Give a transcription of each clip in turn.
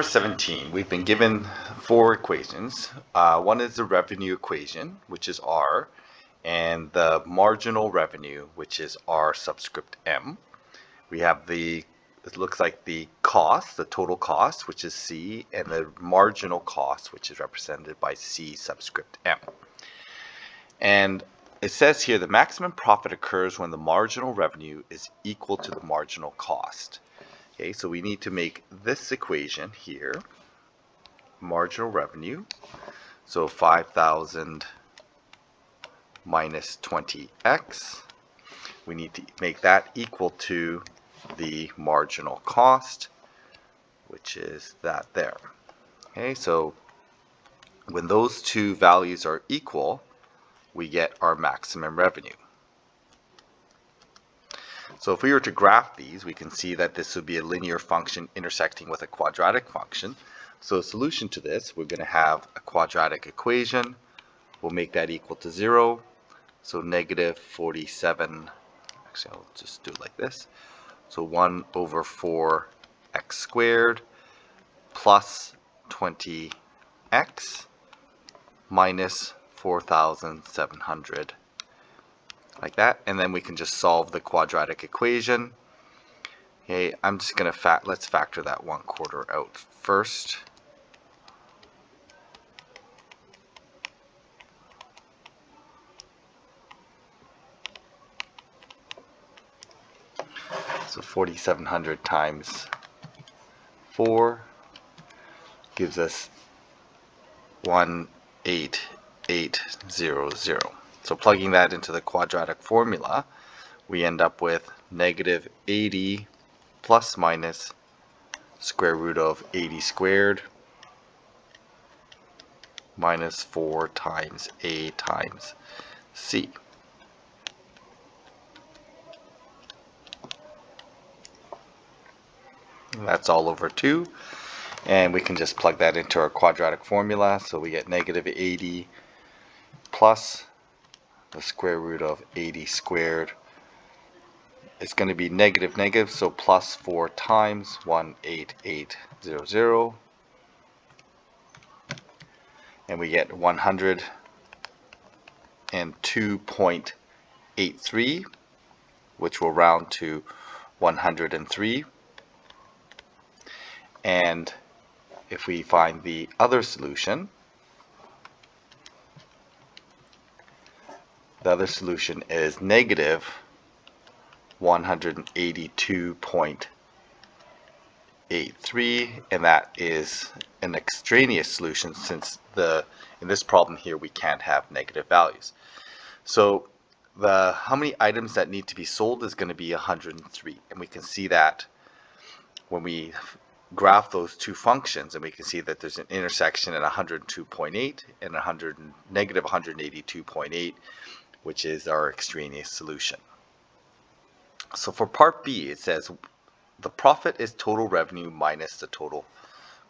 number 17, we've been given four equations. One is the revenue equation, which is R, and the marginal revenue, which is R subscript M. We have it looks like the cost, the total cost, which is C, and the marginal cost, which is represented by C subscript M. And it says here the maximum profit occurs when the marginal revenue is equal to the marginal cost. Okay, so we need to make this equation here, marginal revenue, so 5,000 minus 20x. We need to make that equal to the marginal cost, which is that there. Okay, so when those two values are equal, we get our maximum revenue. So if we were to graph these, we can see that this would be a linear function intersecting with a quadratic function. So a solution to this, we're going to have a quadratic equation. We'll make that equal to 0. So negative 47, actually I'll just do it like this. So 1 over 4x squared plus 20x minus 4,700. Like that, and then we can just solve the quadratic equation. Okay, I'm just going to let's factor that 1/4 out first. So 4,700 times 4 gives us 18800. So plugging that into the quadratic formula, we end up with negative 80 plus minus square root of 80 squared minus 4 times A times C. That's all over 2. And we can just plug that into our quadratic formula. So we get negative 80 plus the square root of 80 squared. It's going to be negative negative, so plus 4 times 18800. And we get 102.83, which will round to 103. And if we find the other solution, the other solution is negative 182.83, and that is an extraneous solution since in this problem here we can't have negative values. So how many items that need to be sold is going to be 103, and we can see that when we graph those two functions, and we can see that there's an intersection at 102.8 and negative 182.8, which is our extraneous solution. So for part B, it says the profit is total revenue minus the total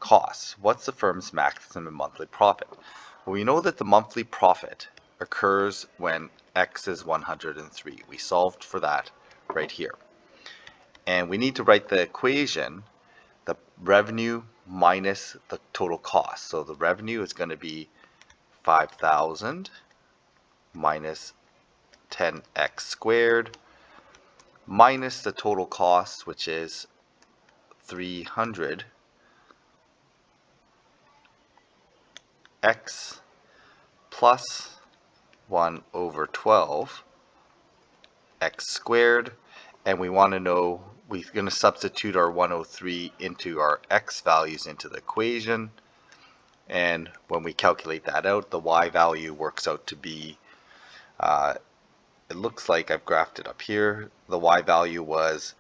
cost. What's the firm's maximum monthly profit? Well, we know that the monthly profit occurs when x is 103. We solved for that right here. And we need to write the equation, the revenue minus the total cost. So the revenue is going to be 5,000 minus 10x squared minus the total cost, which is 300 x plus 1 over 12 x squared, and we want to know, we're going to substitute our 103 into our x values into the equation, and when we calculate that out, the y value works out to be it looks like I've graphed it up here. The y value was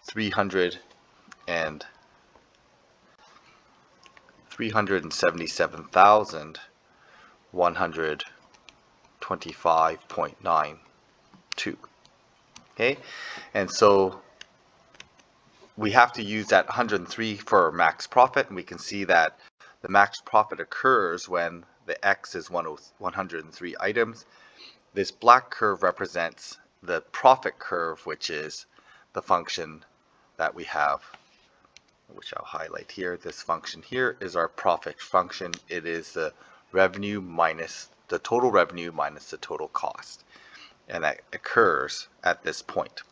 377,125.92. Okay, and so we have to use that 103 for our max profit, and we can see that the max profit occurs when the x is 103 items. This black curve represents the profit curve, which is the function that we have which I'll highlight here. This function here is our profit function. It is the revenue minus the total revenue minus the total cost, and that occurs at this point.